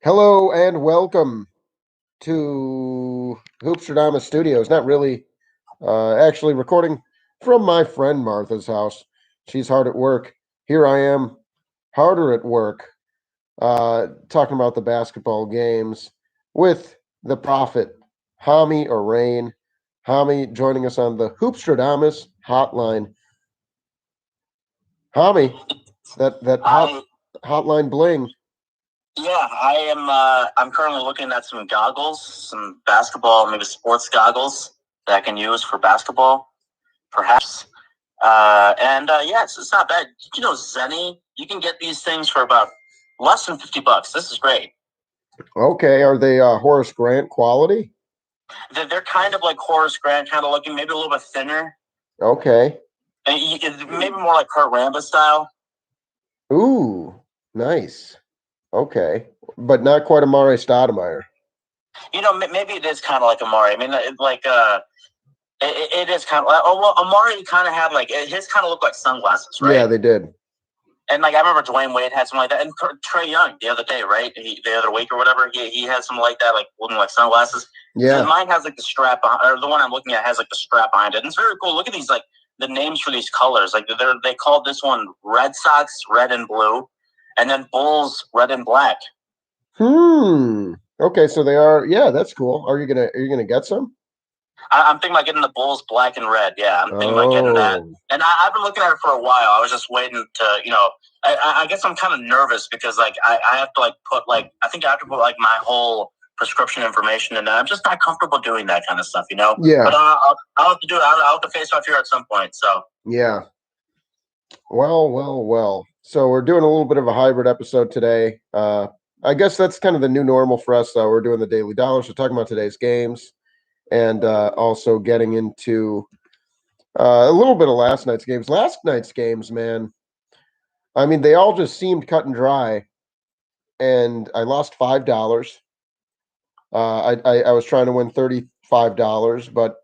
Hello and welcome to Hoopstradamus Studios. Not really, actually recording from my friend Martha's house. She's hard at work. Here I am, harder at work, talking about the basketball games with the prophet, Hami Arain. Hami joining us on the Hoopstradamus hotline. Hami, that I hotline bling. yeah, I am. I'm currently looking at some goggles, some basketball, maybe sports goggles that I can use for basketball, perhaps. And it's not bad. Did you know Zenny? You can get these things for about less than $50. This is great. Okay, are they Horace Grant quality? They're kind of like Horace Grant, kind of looking, maybe a little bit thinner, Okay. and maybe more like Kurt Rambis style. Ooh, nice. Okay, but not quite Amare Stoudemire. Maybe it is kind of like Amari. I mean, it is kind of like, well, Amari kind of had like his kind of looked like sunglasses, right? Yeah, they did. And like I remember Dwayne Wade had something like that, and Trae Young the other day, right? The other week or whatever, he had something like that, like looking like sunglasses. Yeah. Mine has like the strap, or the one I'm looking at has like the strap behind it. And it's very cool. Look at these, like the names for these colors. Like they called this one Red Sox red and blue, and then Bulls red and black. Okay, so they are. Yeah, that's cool. Are you gonna get some? I'm thinking about getting the Bulls black and red. Yeah, I'm thinking about getting that. And I've been looking at it for a while. I was just waiting to, I guess I'm kind of nervous because like I have to like put like I think I have to put like my whole prescription information in. I'm just not comfortable doing that kind of stuff, Yeah. But I'll have to do it. I'll have to face off here at some point. So Yeah. Well. So we're doing a little bit of a hybrid episode today. I guess that's kind of the new normal for us. We're doing the Daily Dollars. We're talking about today's games and also getting into a little bit of last night's games. Last night's games, man. I mean, they all just seemed cut and dry, and I lost $5. I was trying to win $35, but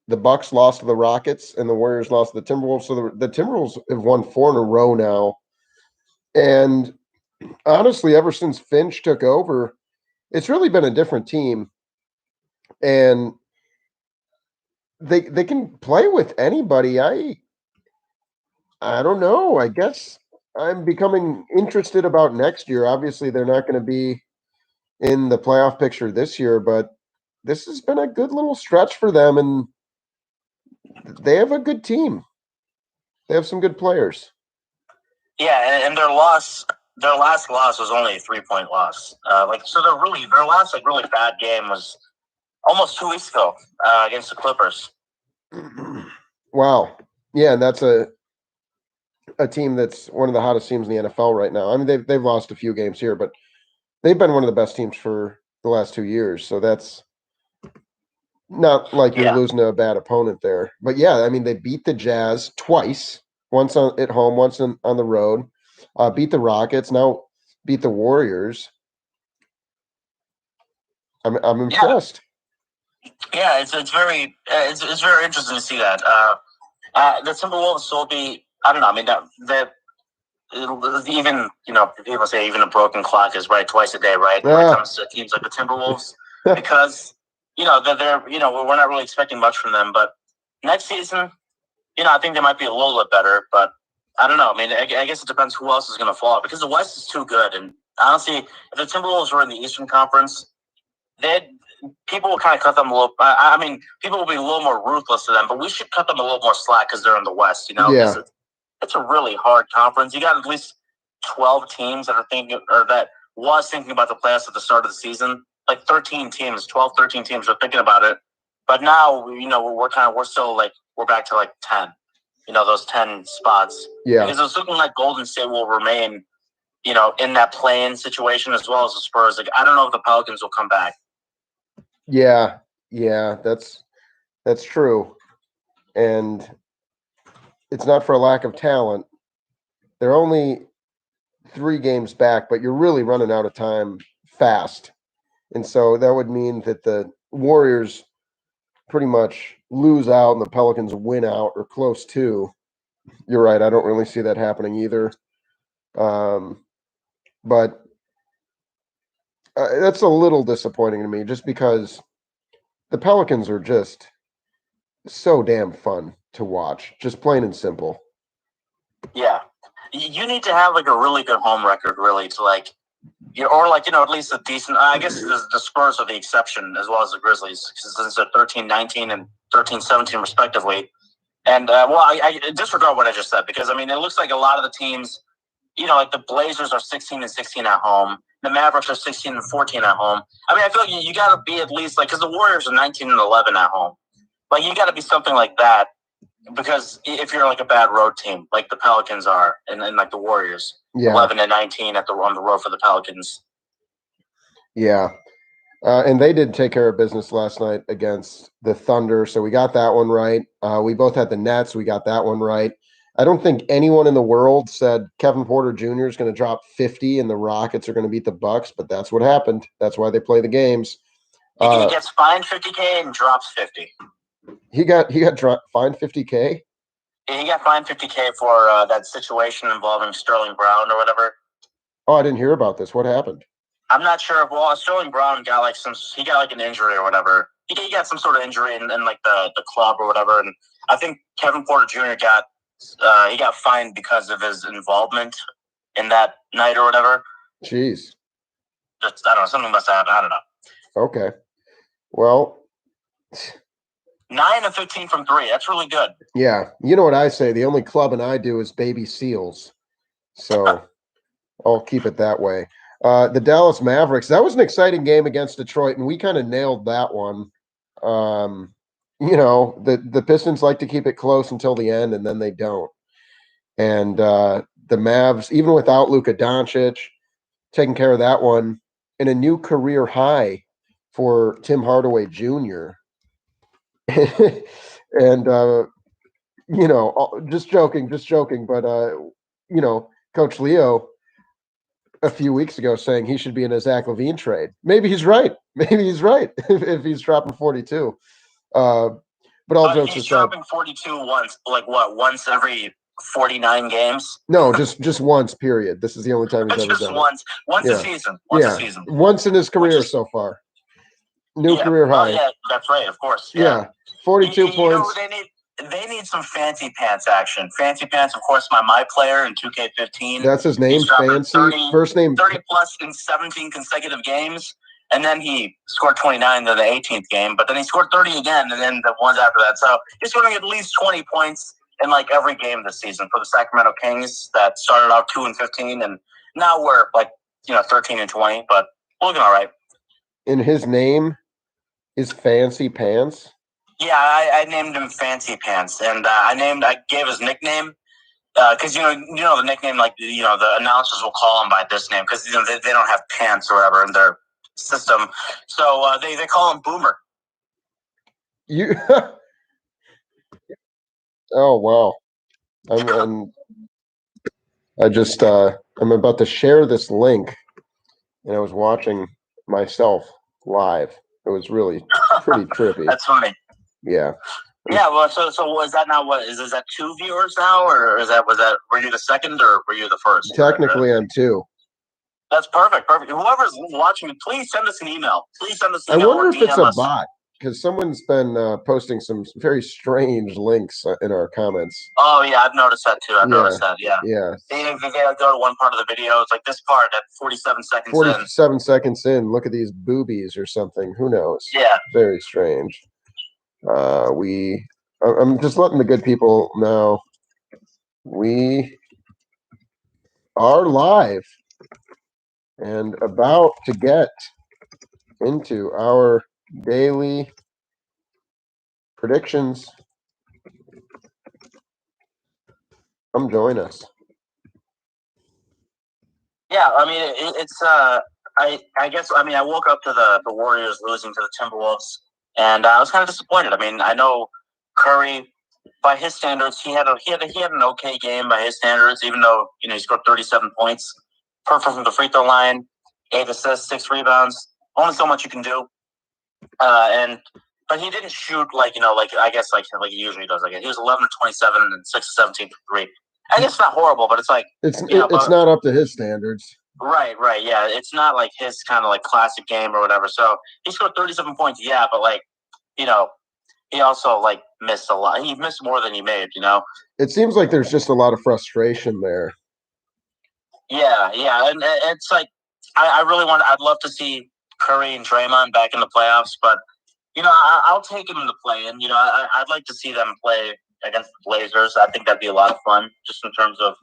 the Bucks lost to the Rockets and the Warriors lost to the Timberwolves. So the Timberwolves have won 4 in a row now. And honestly, ever since Finch took over, it's really been a different team. And they can play with anybody. I don't know. I guess I'm becoming interested about next year. Obviously, they're not going to be in the playoff picture this year, but this has been a good little stretch for them, and they have a good team. They have some good players. yeah, and their last loss was only a 3-point loss. So their last like really bad game was almost 2 weeks ago against the Clippers. Wow. Yeah, and that's a team that's one of the hottest teams in the NFL right now. I mean, they've lost a few games here, but they've been one of the best teams for the last 2 years. So that's not like you're losing to a bad opponent there. But yeah, I mean, they beat the Jazz twice, once at home, once on the road. Beat the Rockets, now beat the Warriors. I'm impressed. Yeah, it's very it's very interesting to see that. The Timberwolves will be. I don't know. I mean, that even people say even a broken clock is right twice a day, right? When it comes to teams like the Timberwolves, because they're we're not really expecting much from them. But next season, I think they might be a little bit better. But I don't know. I mean, I guess it depends who else is going to fall because the West is too good. And honestly, if the Timberwolves were in the Eastern Conference, they'd people will kind of cut them a little. I mean, people will be a little more ruthless to them, but we should cut them a little more slack because they're in the West. Yeah. It's a really hard conference. You got at least 12 teams that are thinking or that was thinking about the playoffs at the start of the season. Like 13 teams, 12, 13 teams are thinking about it. But now, we're still like we're back to like 10. Those 10 spots. Yeah. Because it's looking like Golden State will remain, in that play-in situation as well as the Spurs. Like I don't know if the Pelicans will come back. Yeah, that's true. And it's not for a lack of talent. They're only 3 games back, but you're really running out of time fast. And so that would mean that the Warriors pretty much lose out and the Pelicans win out or close to. You're right. I don't really see that happening either. But That's a little disappointing to me, just because the Pelicans are just so damn fun to watch, just plain and simple. Yeah, you need to have like a really good home record, really, to like, or like at least a decent. I guess the Spurs are the exception as well as the Grizzlies, since they're 13-19 and 13-17 respectively. And well, I disregard what I just said, because I mean it looks like a lot of the teams, like the Blazers are 16-16 at home. The Mavericks are 16-14 at home. I mean, I feel like you got to be at least like, because the Warriors are 19-11 at home. Like you got to be something like that, because if you're like a bad road team, like the Pelicans are, and like the Warriors, Yeah. 11-19 on the road for the Pelicans. Yeah. And they did take care of business last night against the Thunder, so we got that one right. We both had the Nets. We got that one right. I don't think anyone in the world said Kevin Porter Jr. is going to drop 50 and the Rockets are going to beat the Bucks, but that's what happened. That's why they play the games. He gets fined $50K and drops 50. He got fined $50K. He got fined $50K for that situation involving Sterling Brown or whatever. Oh, I didn't hear about this. What happened? I'm not sure if Sterling Brown got like an injury or whatever. He got some sort of injury in like the club or whatever, and I think Kevin Porter Jr. got fined because of his involvement in that night or whatever. Jeez. Just, I don't know, something must have happened. I don't know. Okay. Well, 9 of 15 from 3. That's really good. Yeah. You know what I say? The only clubbing I do is baby seals. So I'll keep it that way. The Dallas Mavericks, that was an exciting game against Detroit, and we kind of nailed that one. The Pistons like to keep it close until the end, and then they don't. And the Mavs, even without Luka Doncic, taking care of that one, in a new career high for Tim Hardaway Jr. And just joking, but Coach Leo a few weeks ago saying he should be in a Zach LaVine trade. Maybe he's right. If he's dropping 42. But all jokes aside, he's dropping 42 once, like what? Once every 49 games? No, just once. Period. This is the only time he's ever done once a season. Once a season. Once in his career so far. New career high. Yeah, that's right. Of course. Yeah. 42 points. They need some fancy pants action. Fancy pants, of course, my player in 2K15. That's his name, Fancy. 30, first name 30 plus in 17 consecutive games. And then he scored 29 in the 18th game, but then he scored 30 again, and then the ones after that. So he's scoring at least 20 points in like every game this season for the Sacramento Kings that started out 2-15, and now we're like 13-20, but we're looking all right. And his name is Fancy Pants. Yeah, I named him Fancy Pants, and I gave his nickname because the nickname, like the announcers will call him by this name because they don't have pants or whatever in their system, so they call him Boomer. You. Oh wow! I'm about to share this link, and I was watching myself live. It was really pretty trippy. That's funny. Yeah. Yeah. Well, so was that not what is that 2 viewers now, or were you the second or were you the first? Technically, I'm 2. That's perfect. Whoever's watching, please send us an email. I wonder if it's a bot, because someone's been posting some very strange links in our comments. Oh yeah, I've noticed that too. Yeah. If you go to one part of the video, it's like this part at 47 seconds 47 seconds in, look at these boobies or something. Who knows? Yeah. Very strange. I'm just letting the good people know we are live and about to get into our daily predictions. Come join us. Yeah, I mean it's I guess I woke up to the Warriors losing to the Timberwolves, and I was kind of disappointed. I mean, I know Curry, by his standards, he had an okay game by his standards, even though he scored 37 points, perfect from the free throw line, 8 assists, 6 rebounds. Only so much you can do, but he didn't shoot like I guess like he usually does. Like he was 11 of 27 and 6 of 17 for 3. I guess it's not horrible, but it's like it's not up to his standards. Right. Yeah, it's not like his kind of like classic game or whatever. So he scored 37 points. Yeah, but like you know, he also like missed a lot. He missed more than he made. It seems like there's just a lot of frustration there. Yeah, and it's like I really want. I'd love to see Curry and Draymond back in the playoffs, but I'll take him in the play. And I'd like to see them play against the Blazers. I think that'd be a lot of fun, just in terms of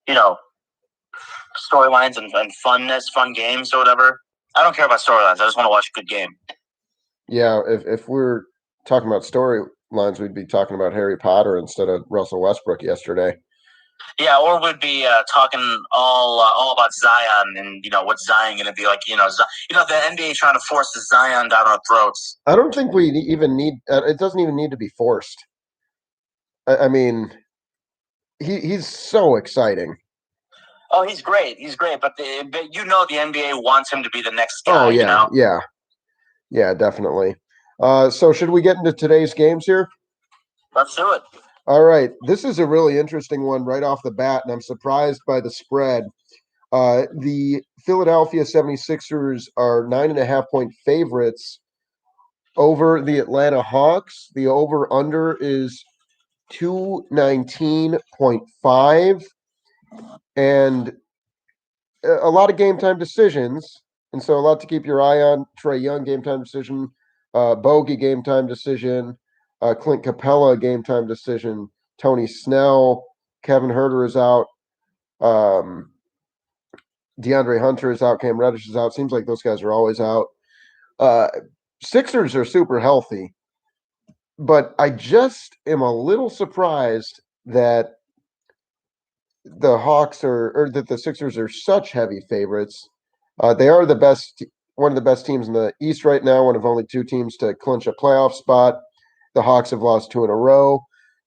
you know storylines and funness, fun games or whatever. I don't care about storylines. I just want to watch a good game. Yeah, if we're talking about storylines, we'd be talking about Harry Potter instead of Russell Westbrook yesterday. Yeah, or we'd be talking all about Zion and what's Zion going to be like. The NBA trying to force the Zion down our throats. I don't think we even need. It doesn't even need to be forced. I mean, he's so exciting. Oh, he's great. He's great, but the NBA wants him to be the next guy. Oh yeah, definitely. So should we get into today's games here? Let's do it. All right, this is a really interesting one right off the bat, and I'm surprised by the spread. The Philadelphia 76ers are 9.5 point favorites over the Atlanta Hawks. The over under is 219.5, and a lot of game time decisions. And so a lot to keep your eye on. Trae Young game time decision, Bogey game time decision, Clint Capella game time decision, Tony Snell, Kevin Herter is out. DeAndre Hunter is out. Cam Reddish is out. Seems like those guys are always out. Uh, Sixers are super healthy, but I just am a little surprised that the Hawks or that the Sixers are such heavy favorites. They are one of the best teams in the East right now. One of only two teams to clinch a playoff spot. The Hawks have lost two in a row,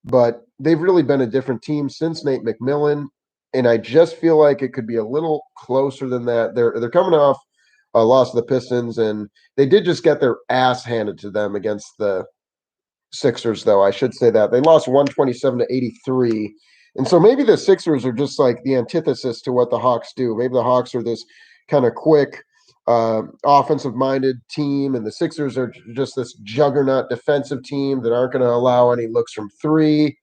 but they've really been a different team since Nate McMillan. And I just feel like it could be a little closer than that. They're coming off a loss to the Pistons, and they did just get their ass handed to them against the Sixers, though. I should say that they lost 127-83. And so maybe the Sixers are just like the antithesis to what the Hawks do. Maybe the Hawks are this kind of quick, offensive minded team, and the Sixers are just this juggernaut defensive team that aren't going to allow any looks from three.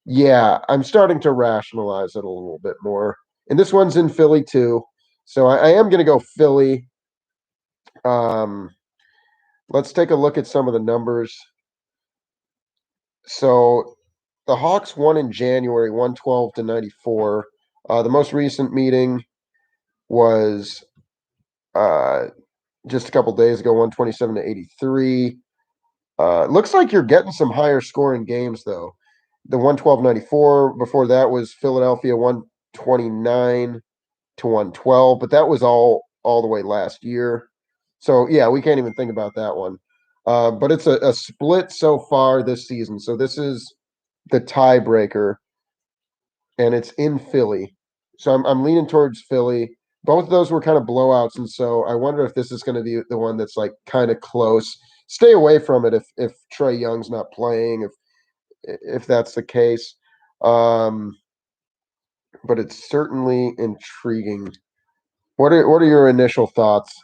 Yeah, I'm starting to rationalize it a little bit more. And this one's in Philly too. So I am going to go Philly. Um, let's take a look at some of the numbers. So the Hawks won in January, 112-94. The most recent meeting was just a couple days ago, 127-83. Looks like you're getting some higher scoring games, though. The 112-94, before that was Philadelphia 129-112, but that was all the way last year. So, yeah, we can't even think about that one. But it's a split so far this season. So this is the tiebreaker, and it's in Philly. So I'm leaning towards Philly. Both of those were kind of blowouts, and so I wonder if this is going to be the one that's like kind of close. Stay away from it if Trae Young's not playing, if that's the case. But it's certainly intriguing. What are your initial thoughts?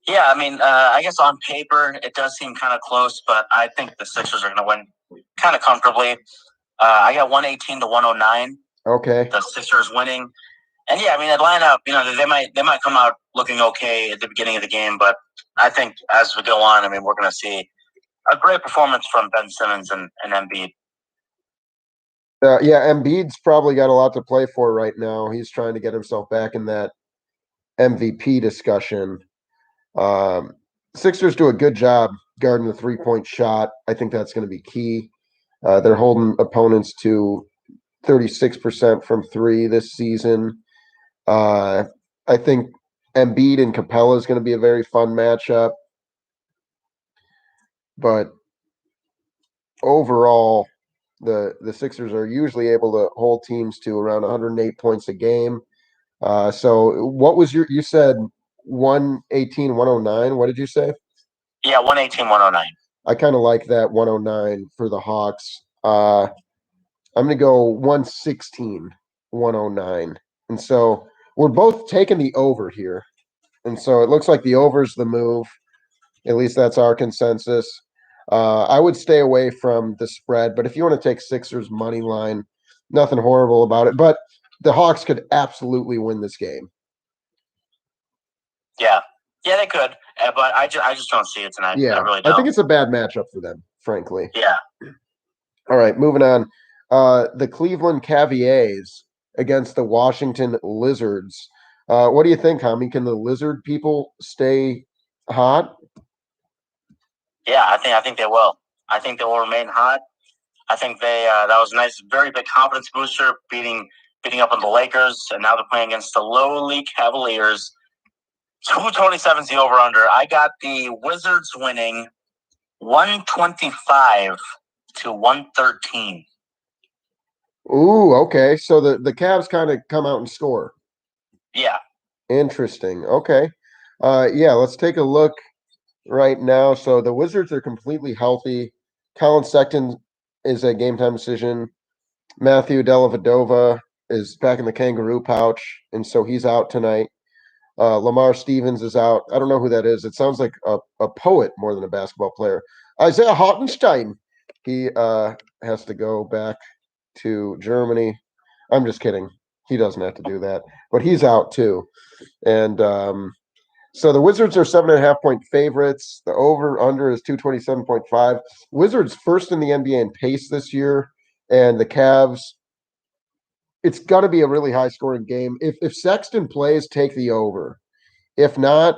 Yeah, I mean, I guess on paper it does seem kind of close, but I think the Sixers are going to win kind of comfortably. I got 118-109. Okay. The Sixers winning, and yeah, I mean Atlanta. They might come out looking okay at the beginning of the game, but I think as we go on, I mean we're going to see a great performance from Ben Simmons and Embiid. Yeah, Embiid's probably got a lot to play for right now. He's trying to get himself back in that MVP discussion. Sixers do a good job guarding the 3-point shot. I think that's going to be key. They're holding opponents to 36% from three this season. I think Embiid and Capella is going to be a very fun matchup. But overall, the Sixers are usually able to hold teams to around 108 points a game. So what was you said 118-109? What did you say? Yeah, 118-109. I kind of like that 109 for the Hawks. I'm going to go 116-109. And so we're both taking the over here. And so it looks like the over's the move. At least that's our consensus. I would stay away from the spread, but if you want to take Sixers money line, nothing horrible about it. But the Hawks could absolutely win this game. Yeah, they could, but I just don't see it tonight. Yeah, I really don't. I think it's a bad matchup for them, frankly. Yeah. All right, moving on. The Cleveland Cavaliers against the Washington Lizards. What do you think, Hami? Can the Lizard people stay hot? Yeah, I think they will. I think they will remain hot. I think that was a nice, very big confidence booster, beating up on the Lakers, and now they're playing against the lowly Cavaliers. 227 is the over under. I got the Wizards winning 125 to 113. Ooh, okay. So the Cavs kind of come out and score. Yeah. Interesting. Okay. Yeah, let's take a look right now. So the Wizards are completely healthy. Colin Sexton is a game time decision. Matthew Dellavedova is back in the kangaroo pouch, and so he's out tonight. Lamar Stevens is out. I don't know who that is. It sounds like a poet more than a basketball player. Isaiah Hartenstein. He has to go back to Germany. I'm just kidding. He doesn't have to do that, but he's out too. And so the Wizards are 7.5-point favorites. The over under is 227.5. Wizards first in the NBA in pace this year, and the Cavs. It's going to be a really high scoring game. If Sexton plays, take the over. If not,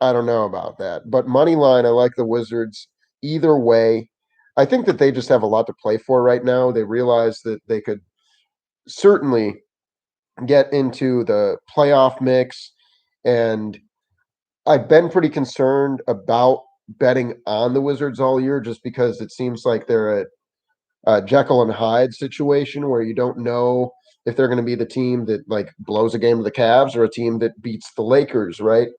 I don't know about that. But money line, I like the Wizards either way. I think that they just have a lot to play for right now. They realize that they could certainly get into the playoff mix, and I've been pretty concerned about betting on the Wizards all year just because it seems like they're a Jekyll and Hyde situation where you don't know if they're going to be the team that like blows a game of the Cavs or a team that beats the Lakers, right?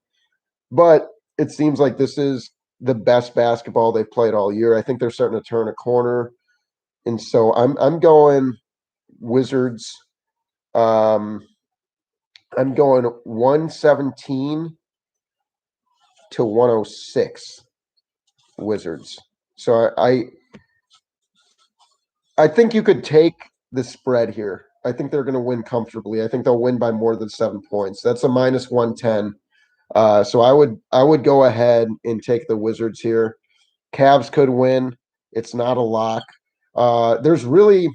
But it seems like this is the best basketball they've played all year. I think they're starting to turn a corner, and so I'm going Wizards. I'm going 117 to 106 Wizards. So I think you could take the spread here. I think they're going to win comfortably. I think they'll win by more than 7 points. That's a minus 110. So I would go ahead and take the Wizards here. Cavs could win. It's not a lock. There's really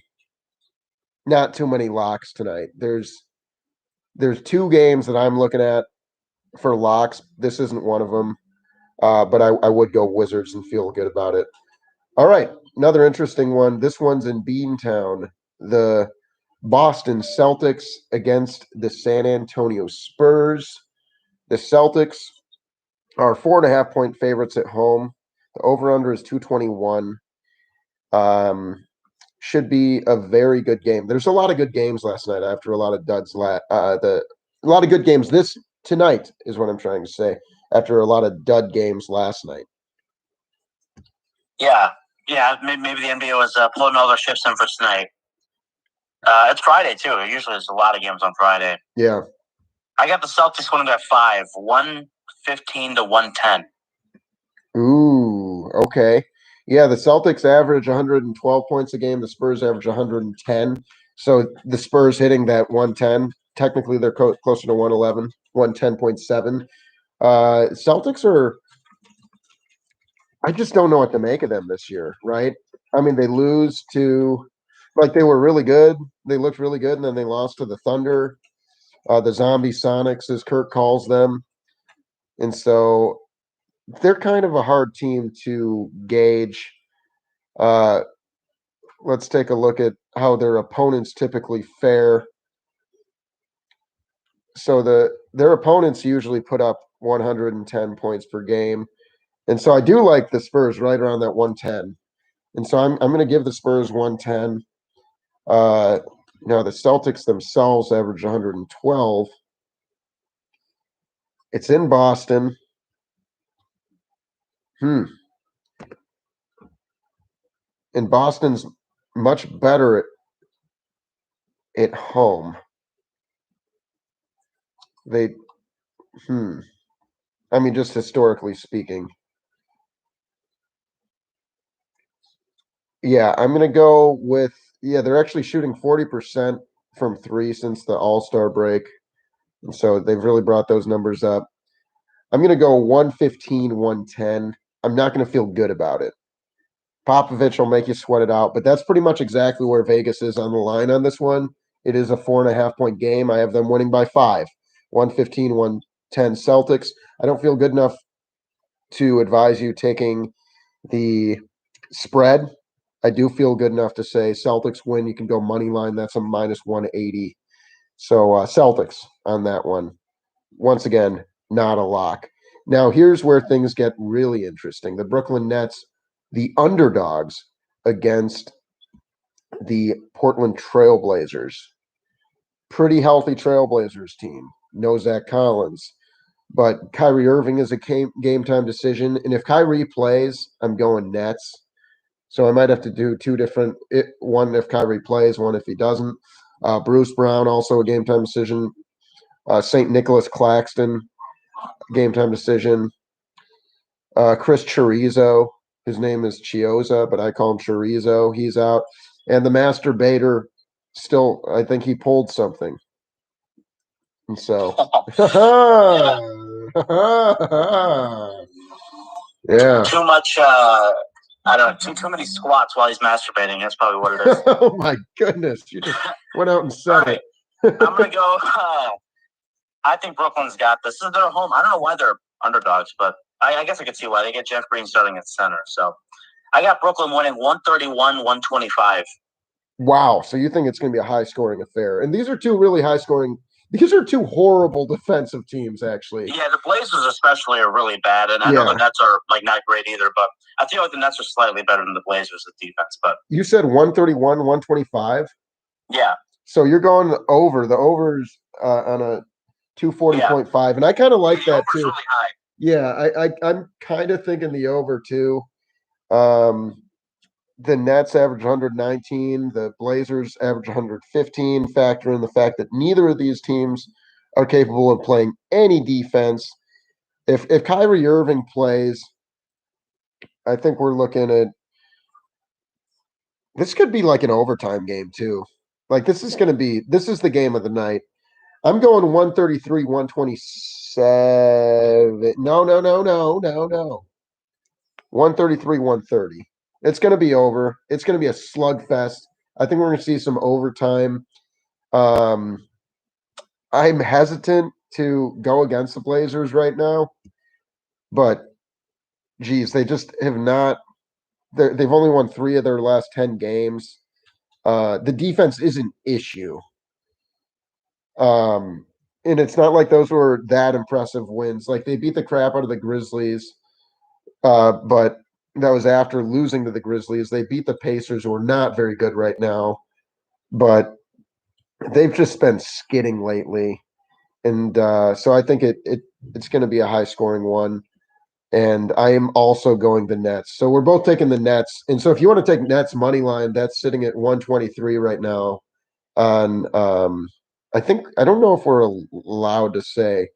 not too many locks tonight. There's two games that I'm looking at for locks. This isn't one of them. But I would go Wizards and feel good about it. All right, another interesting one. This one's in Beantown. The Boston Celtics against the San Antonio Spurs. The Celtics are 4.5-point favorites at home. The over/under is 221. Should be a very good game. There's a lot of good games last night after a lot of duds. A lot of good games this tonight is what I'm trying to say. After a lot of dud games last night. Yeah, maybe the NBA was pulling all their shifts in for tonight. It's Friday too. Usually there's a lot of games on Friday. Yeah. I got the Celtics winning by 5, 115 to 110. Ooh, okay. Yeah, the Celtics average 112 points a game. The Spurs average 110. So the Spurs hitting that 110. Technically, they're closer to 111, 110.7. Celtics are. I just don't know what to make of them this year, right? I mean, they lose to, like, they were really good. They looked really good, and then they lost to the Thunder, the Zombie Sonics, as Kirk calls them. And so they're kind of a hard team to gauge. Let's take a look at how their opponents typically fare. So their opponents usually put up 110 points per game. And so I do like the Spurs right around that 110. And so I'm going to give the Spurs 110. Now the Celtics themselves average 112. It's in Boston. And Boston's much better at home. They, I mean, just historically speaking. Yeah, I'm gonna go with they're actually shooting 40% from three since the All-Star break. And so they've really brought those numbers up. I'm gonna go 115, 110. I'm not gonna feel good about it. Popovich will make you sweat it out, but that's pretty much exactly where Vegas is on the line on this one. It is a 4.5 point game. I have them winning by 5. 115, 110 Celtics. I don't feel good enough to advise you taking the spread. I do feel good enough to say Celtics win. You can go money line. That's a minus 180. So Celtics on that one. Once again, not a lock. Now here's where things get really interesting. The Brooklyn Nets, the underdogs against the Portland Trailblazers. Pretty healthy Trailblazers team. No Zach Collins. But Kyrie Irving is a game time decision. And if Kyrie plays, I'm going Nets. So I might have to do two different, one if Kyrie plays, one if he doesn't. Bruce Brown, also a game time decision. St. Nicholas Claxton, game time decision. Chris Chorizo, his name is Chioza, but I call him Chorizo. He's out. And the masturbator, still, I think he pulled something. And so, yeah. Too much. I don't know. Too many squats while he's masturbating. That's probably what it is. Oh my goodness! You just went out and said right. it. I'm gonna go. I think Brooklyn's got this. This is their home. I don't know why they're underdogs, but I guess I could see why. They get Jeff Green starting at center. So I got Brooklyn winning 131-125. Wow. So you think it's going to be a high scoring affair? And these are two really high scoring. These are two horrible defensive teams, actually. Yeah, the Blazers especially are really bad, and I know the Nets are not great either. But I feel like the Nets are slightly better than the Blazers at defense. But you said 131, 125. Yeah. So you're going over. The overs on a 240.5, and I kind of like that too. Really high. Yeah, I'm kind of thinking the over too. The Nets average 119, the Blazers average 115. Factor in the fact that neither of these teams are capable of playing any defense. If Kyrie Irving plays, I think we're looking at this could be like an overtime game too. Like this is the game of the night. I'm going 133, 127. No. 133, 130. It's going to be over. It's going to be a slugfest. I think we're going to see some overtime. I'm hesitant to go against the Blazers right now, but geez, they just have not. They've only won 3 of their last 10 games. The defense is an issue. And it's not like those were that impressive wins. Like they beat the crap out of the Grizzlies, but that was after losing to the Grizzlies. They beat the Pacers, who are not very good right now, but they've just been skidding lately. And so I think it's going to be a high scoring one. And I am also going the Nets. So we're both taking the Nets. And so if you want to take Nets money line, that's sitting at 123 right now on I don't know if we're allowed to say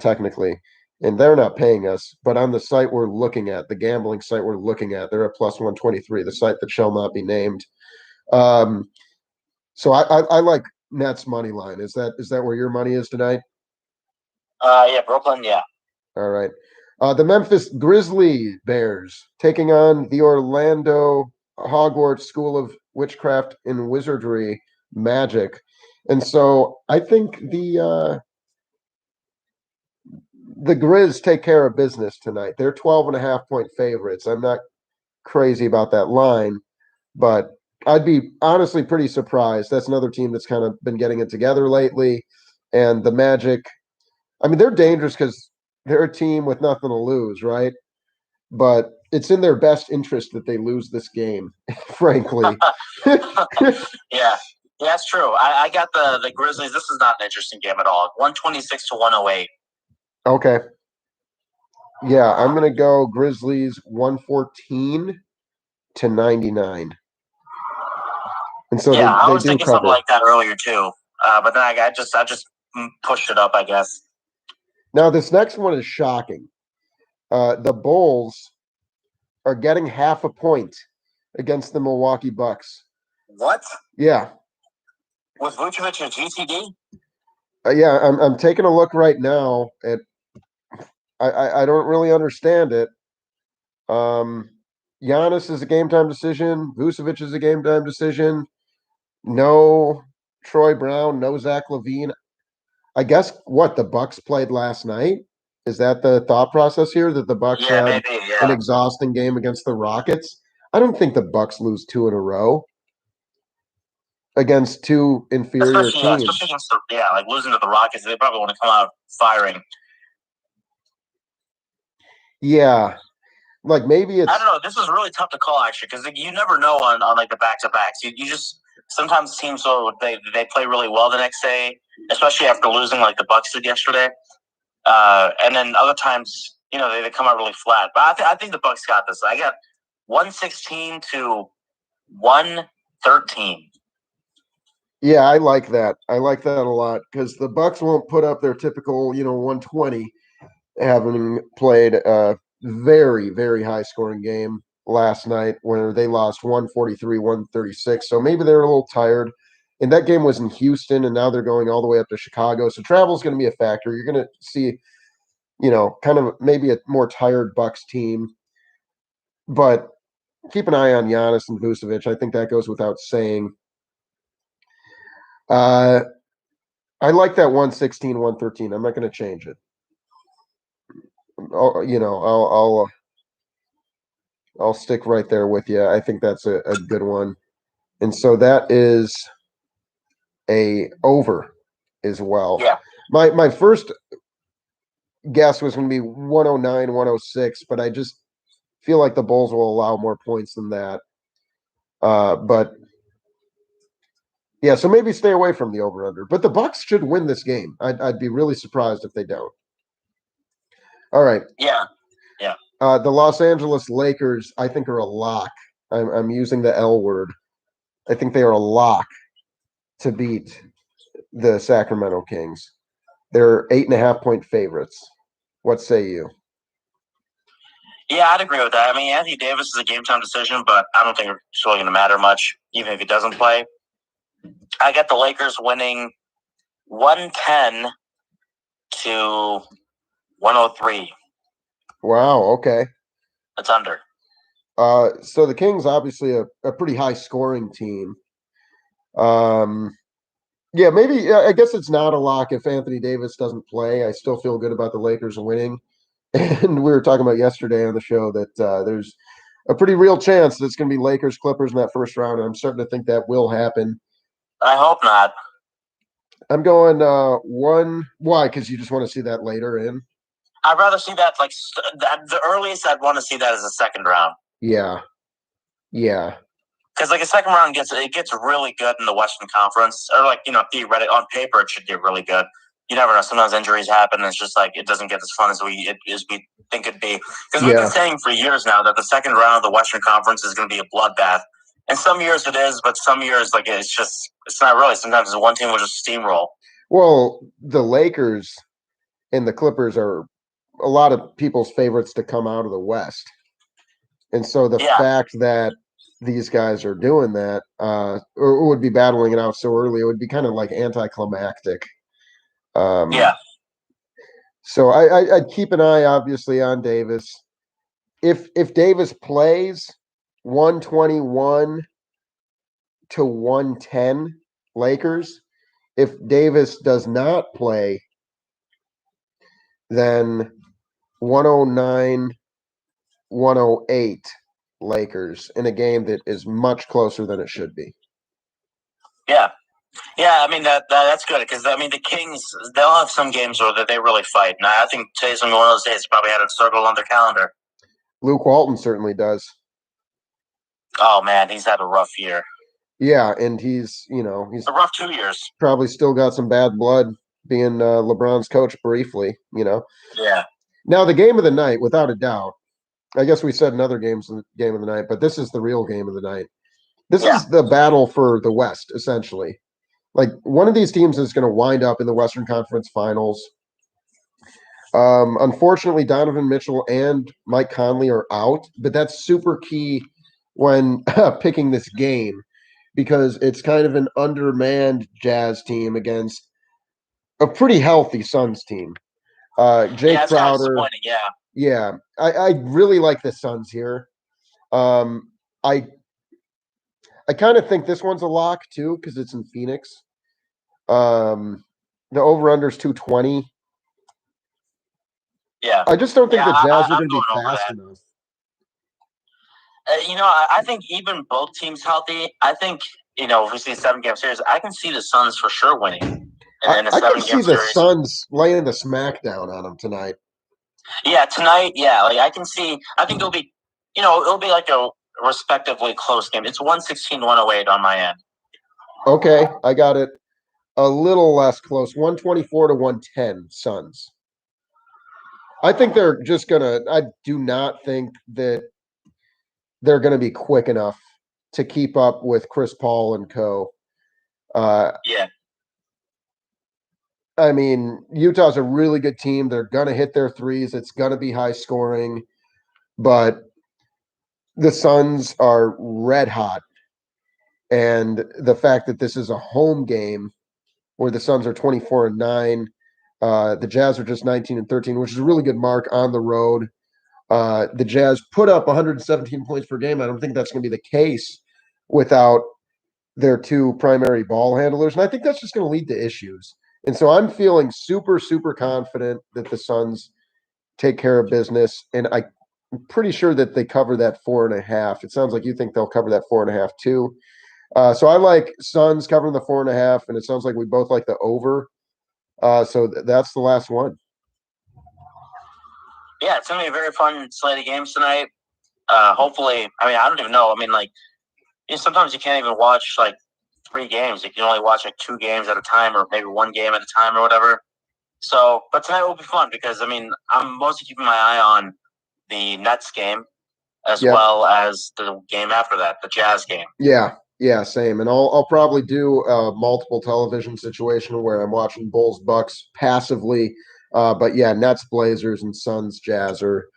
technically, and they're not paying us, but on the site we're looking at, the gambling site we're looking at, they're at plus 123, the site that shall not be named. So I like Nets money line. Is that where your money is tonight? Yeah, Brooklyn, yeah. All right. The Memphis Grizzly Bears taking on the Orlando Hogwarts School of Witchcraft and Wizardry Magic. And so I think the Grizz take care of business tonight. They're 12.5 point favorites. I'm not crazy about that line, but I'd be honestly pretty surprised. That's another team that's kind of been getting it together lately. And the Magic, I mean, they're dangerous because they're a team with nothing to lose, right? But it's in their best interest that they lose this game, frankly. Yeah, that's true. I got the Grizzlies. This is not an interesting game at all. 126 to 108. Okay. Yeah, I'm going to go Grizzlies 114 to 99. And so yeah, I was they do thinking cover. something like that earlier too. But then I just pushed it up, I guess. Now, this next one is shocking. The Bulls are getting half a point against the Milwaukee Bucks. What? Yeah. Was Vucevic a GTD? Yeah, I'm taking a look right now at. I don't really understand it. Giannis is a game time decision. Vucevic is a game time decision. No Troy Brown, no Zach LaVine. I guess what the Bucks played last night. Is that the thought process here that the Bucks Yeah, had maybe. an Yeah. exhausting game against the Rockets? I don't think the Bucks lose 2 in a row against 2 inferior Especially teams. against like losing to the Rockets, they probably want to come out firing. Yeah, like maybe it's. I don't know. This is really tough to call actually because you never know on like the back to backs. You just sometimes teams they play really well the next day, especially after losing like the Bucks did yesterday. And then other times, they come out really flat. But I think the Bucks got this. I got 116 to 113. Yeah, I like that. I like that a lot because the Bucks won't put up their typical, 120, having played a very, very high scoring game last night where they lost 143, 136. So maybe they're a little tired. And that game was in Houston, and now they're going all the way up to Chicago. So travel is going to be a factor. You're going to see, kind of maybe a more tired Bucks team. But keep an eye on Giannis and Vucevic. I think that goes without saying. I like that 116, 113. I'm not going to change it. I'll stick right there with you. I think that's a good one. And so that is a over as well. Yeah. My first guess was going to be 109, 106, but I just feel like the Bulls will allow more points than that. But yeah, so maybe stay away from the over-under. But the Bucks should win this game. I'd be really surprised if they don't. All right. Yeah. The Los Angeles Lakers, I think, are a lock. I'm using the L word. I think they are a lock to beat the Sacramento Kings. They're 8.5-point favorites. What say you? Yeah, I'd agree with that. I mean, Anthony Davis is a game time decision, but I don't think it's really going to matter much, even if he doesn't play. I got the Lakers winning 110 to 103. Wow. Okay. That's under. So the Kings obviously a pretty high scoring team. Yeah, maybe I guess it's not a lock if Anthony Davis doesn't play. I still feel good about the Lakers winning. And we were talking about yesterday on the show that there's a pretty real chance that it's going to be Lakers Clippers in that first round. And I'm starting to think that will happen. I hope not. I'm going one. Why? Because you just want to see that later in. I'd rather see that the earliest I'd want to see that is the second round. Yeah. Because a second round gets really good in the Western Conference, or theoretically on paper it should get really good. You never know. Sometimes injuries happen, and it's just it doesn't get as fun as we think it'd be. Because we've been saying for years now that the second round of the Western Conference is going to be a bloodbath. And some years it is, but some years it's not really. Sometimes one team will just steamroll. Well, the Lakers and the Clippers are a lot of people's favorites to come out of the West. And so the fact that these guys are doing that, or would be battling it out so early, it would be kind of like anticlimactic. So I'd keep an eye, obviously, on Davis. If Davis plays, 121 to 110 Lakers. If Davis does not play, then 109, 108 Lakers in a game that is much closer than it should be. Yeah. I mean that's good because the Kings, they'll have some games where they really fight, and I think today's one of those days. Probably had it circled on their calendar. Luke Walton certainly does. Oh man, he's had a rough year. Yeah, and he's a rough 2 years. Probably still got some bad blood being LeBron's coach briefly. Yeah. Now the game of the night, without a doubt. I guess we said another game of the night, but this is the real game of the night. This is the battle for the West, essentially. Like one of these teams is going to wind up in the Western Conference Finals. Unfortunately, Donovan Mitchell and Mike Conley are out, but that's super key when picking this game because it's kind of an undermanned Jazz team against a pretty healthy Suns team. Jay Yeah, it's kind of Crowder, disappointing. Yeah. yeah, I really like the Suns here. Um, I I kind of think this one's a lock too because it's in Phoenix. The over under is 220. Yeah. I just don't think Yeah, the Jazz are I'm going to be going over fast that. enough. I think even both teams healthy, I think, if we see a 7-game series, I can see the Suns for sure winning. And in a I can 7-game see the series. Suns laying the smackdown on them tonight. Yeah, tonight, yeah. Like I think it'll be like a respectively close game. It's 116-108 on my end. Okay, I got it a little less close. 124 to 110 Suns. I think they're just gonna I do not think that they're gonna be quick enough to keep up with Chris Paul and co. Yeah. I mean, Utah's a really good team. They're gonna hit their threes. It's gonna be high scoring, but the Suns are red hot. And the fact that this is a home game where the Suns are 24-9, the Jazz are just 19-13, which is a really good mark on the road. The Jazz put up 117 points per game. I don't think that's going to be the case without their two primary ball handlers. And I think that's just going to lead to issues. And so I'm feeling super, super confident that the Suns take care of business. And I'm pretty sure that they cover that 4.5. It sounds like you think they'll cover that 4.5 too. So I like Suns covering the 4.5, and it sounds like we both like the over. That's the last one. Yeah, it's gonna be a very fun slate of games tonight. Hopefully, I don't even know. Sometimes you can't even watch like 3 games. You can only watch like 2 games at a time, or maybe 1 game at a time, or whatever. So, but tonight will be fun because I'm mostly keeping my eye on the Nets game as well as the game after that, the Jazz game. Yeah, same. And I'll probably do a multiple television situation where I'm watching Bulls Bucks passively. But yeah, Nets, Blazers, and Suns, Jazz are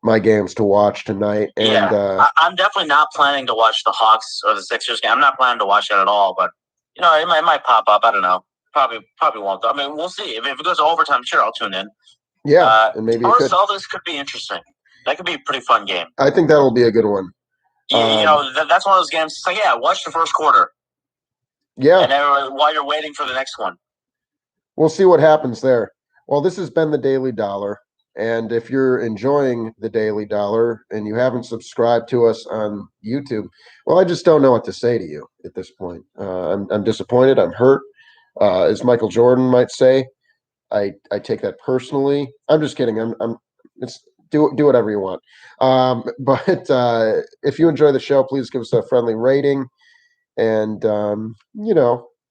my games to watch tonight. And I'm definitely not planning to watch the Hawks or the Sixers game. I'm not planning to watch that at all. But it might pop up. I don't know. Probably won't. We'll see. If it goes to overtime, sure, I'll tune in. And maybe it could. Celtics could be interesting. That could be a pretty fun game. I think that'll be a good one. That's one of those games. It's like, yeah, watch the first quarter. Yeah. And then while you're waiting for the next one. We'll see what happens there. Well, this has been the Daily Dollar. And if you're enjoying the Daily Dollar and you haven't subscribed to us on YouTube, well, I just don't know what to say to you at this point. I'm disappointed. I'm hurt. As Michael Jordan might say, I take that personally. I'm just kidding. It's do whatever you want. But if you enjoy the show, please give us a friendly rating and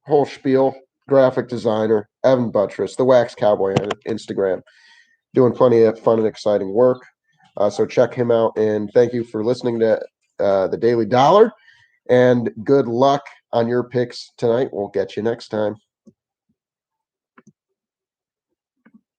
whole spiel. Graphic designer Evan Buttress, the Wax Cowboy on Instagram, doing plenty of fun and exciting work. So check him out, and thank you for listening to the Daily Dollar. And good luck on your picks tonight. We'll get you next time.